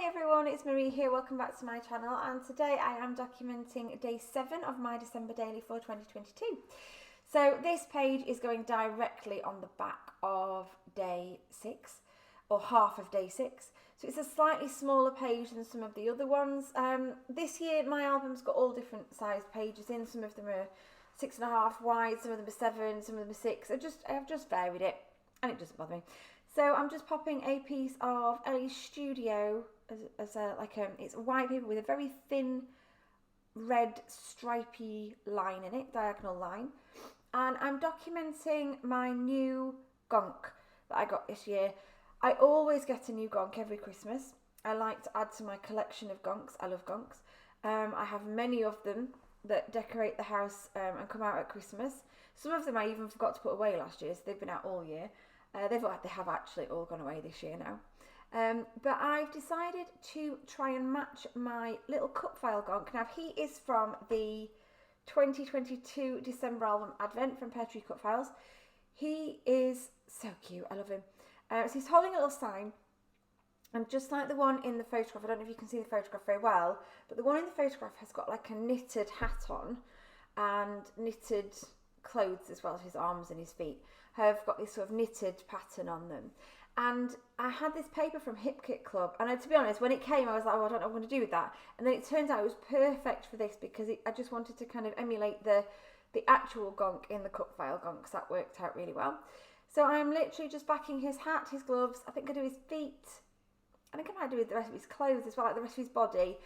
everyone, it's Marie here, welcome back to my channel, and today I am documenting day 7 of my December daily for 2022. So this page is going directly on the back of day 6, or half of day 6. So it's a slightly smaller page than some of the other ones. This year my album's got all different sized pages in, some of them are 6.5 wide, some of them are 7, some of them are 6. I've just varied it, and it doesn't bother me. So I'm just popping a piece of Ellie's Studio as it's white paper with a very thin red stripy line in it, diagonal line. And I'm documenting my new gonk that I got this year. I always get a new gonk every Christmas. I like to add to my collection of gonks. I love gonks. I have many of them that decorate the house and come out at Christmas. Some of them I even forgot to put away last year, so they've been out all year. They have actually all gone away this year now. But I've decided to try and match my little Cutfile gonk. Now, he is from the 2022 December album Advent from Peartree Cutfiles. He is so cute. I love him. So he's holding a little sign. And just like the one in the photograph, I don't know if you can see the photograph very well, but the one in the photograph has got like a knitted hat on and knitted clothes as well as his arms and his feet have got this sort of knitted pattern on them. And I had this paper from Hip Kit Club, and to be honest, when it came I was like, oh, I don't know what I'm going to do with that, and then it turns out it was perfect for this because I just wanted to kind of emulate the actual gonk in the Cutfile gonk, because that worked out really well. So I'm literally just backing his hat, his gloves, I think I do his feet, I think I might do with the rest of his clothes as well, like the rest of his body.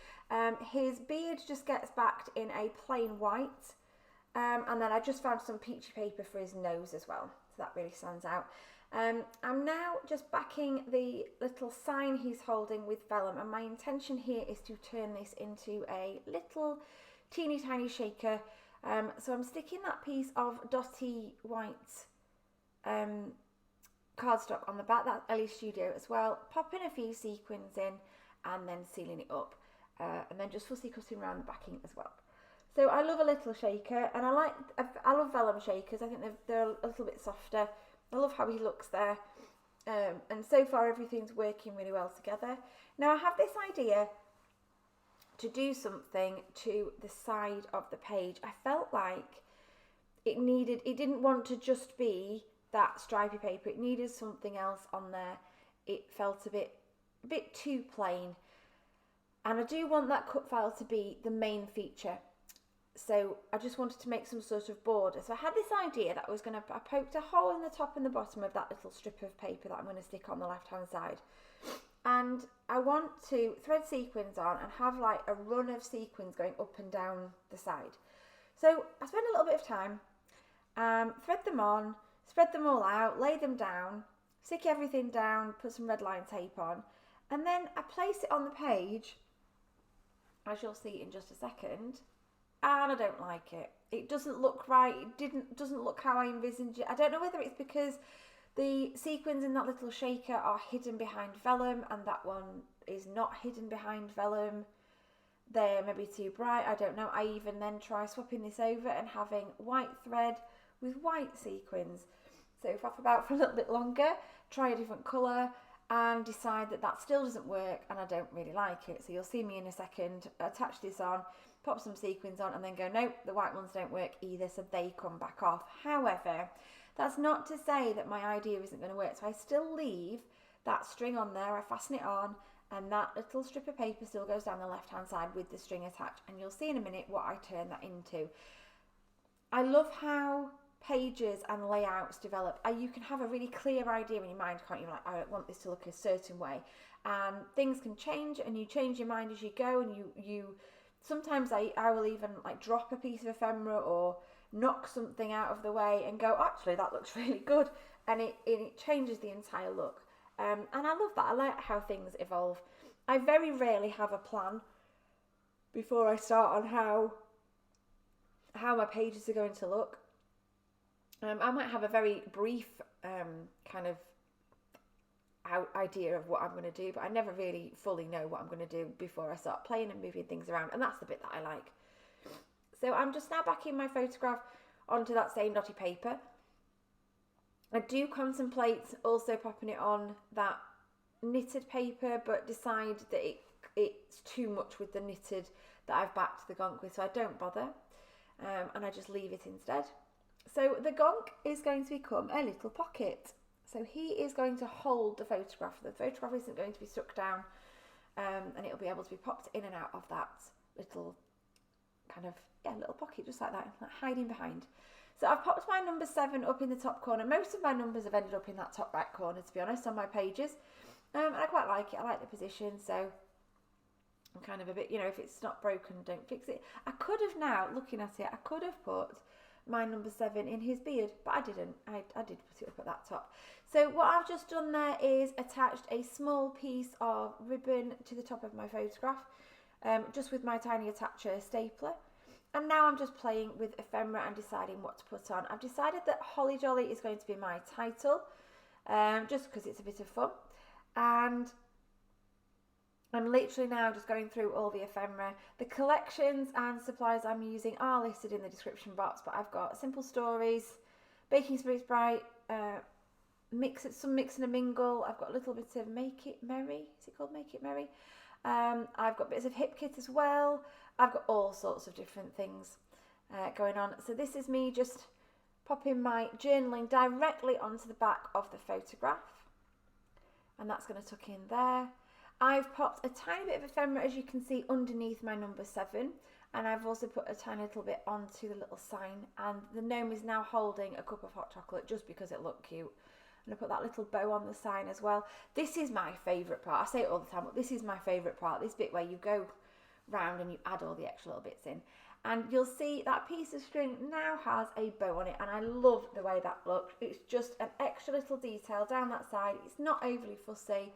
His beard just gets backed in a plain white. And then I just found some peachy paper for his nose as well, so that really stands out. I'm now just backing the little sign he's holding with vellum, and my intention here is to turn this into a little teeny tiny shaker. So I'm sticking that piece of dotty white cardstock on the back, that's Ellie's Studio as well, popping a few sequins in and then sealing it up, and then just fussy cutting around the backing as well. So I love a little shaker, and I love vellum shakers. I think they're a little bit softer. I love how he looks there. And so far everything's working really well together. Now I have this idea to do something to the side of the page. I felt like it didn't want to just be that stripy paper. It needed something else on there. It felt a bit too plain. And I do want that Cutfile to be the main feature. So I just wanted to make some sort of border. So I had this idea that I poked a hole in the top and the bottom of that little strip of paper that I'm going to stick on the left hand side. And I want to thread sequins on and have like a run of sequins going up and down the side. So I spent a little bit of time, thread them on, spread them all out, lay them down, stick everything down, put some red line tape on, and then I place it on the page, as you'll see in just a second. And I don't like it. It doesn't look right. It doesn't look how I envisioned it. I don't know whether it's because the sequins in that little shaker are hidden behind vellum and that one is not hidden behind vellum. They're maybe too bright. I don't know. I even then try swapping this over and having white thread with white sequins. So faff about for a little bit longer, try a different colour, and decide that still doesn't work and I don't really like it. So you'll see me in a second attach this on, pop some sequins on, and then go, nope, the white ones don't work either, so they come back off. However, that's not to say that my idea isn't going to work. So I still leave that string on there, I fasten it on, and that little strip of paper still goes down the left-hand side with the string attached. And you'll see in a minute what I turn that into. I love how pages and layouts develop. You can have a really clear idea in your mind, can't you? Like, I want this to look a certain way. And things can change, and you change your mind as you go, and you sometimes I will even like drop a piece of ephemera or knock something out of the way and go, actually that looks really good, and it changes the entire look. And I love that. I like how things evolve. I very rarely have a plan before I start on how my pages are going to look. I might have a very brief kind of idea of what I'm going to do, but I never really fully know what I'm going to do before I start playing and moving things around, and that's the bit that I like. So I'm just now backing my photograph onto that same dotty paper. I do contemplate also popping it on that knitted paper, but decide that it's too much with the knitted that I've backed the gonk with, so I don't bother, and I just leave it instead. So the gonk is going to become a little pocket. So he is going to hold the photograph. The photograph isn't going to be stuck down, and it'll be able to be popped in and out of that little kind of, little pocket, just like that, like hiding behind. So I've popped my number 7 up in the top corner. Most of my numbers have ended up in that top right corner, to be honest, on my pages. And I quite like it. I like the position, so I'm kind of a bit, if it's not broken, don't fix it. I could have now, looking at it, I could have put my number 7 in his beard, but I didn't. I did put it up at that top. So what I've just done there is attached a small piece of ribbon to the top of my photograph, just with my tiny attacher stapler. And now I'm just playing with ephemera and deciding what to put on. I've decided that Holly Jolly is going to be my title, just because it's a bit of fun. And I'm literally now just going through all the ephemera. The collections and supplies I'm using are listed in the description box, but I've got Simple Stories, Baking Spirits Bright, some Mix and a Mingle. I've got a little bit of Make It Merry. Is it called Make It Merry? I've got bits of Hip Kit as well. I've got all sorts of different things going on. So this is me just popping my journaling directly onto the back of the photograph. And that's going to tuck in there. I've popped a tiny bit of ephemera, as you can see, underneath my number 7. And I've also put a tiny little bit onto the little sign. And the gnome is now holding a cup of hot chocolate just because it looked cute. And I put that little bow on the sign as well. This is my favourite part. I say it all the time, but this is my favourite part. This bit where you go round and you add all the extra little bits in. And you'll see that piece of string now has a bow on it. And I love the way that looks. It's just an extra little detail down that side. It's not overly fussy,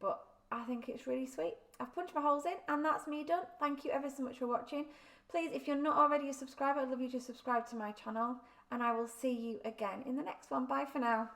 but I think it's really sweet. I've punched my holes in and that's me done. Thank you ever so much for watching. Please, if you're not already a subscriber, I'd love you to subscribe to my channel. And I will see you again in the next one. Bye for now.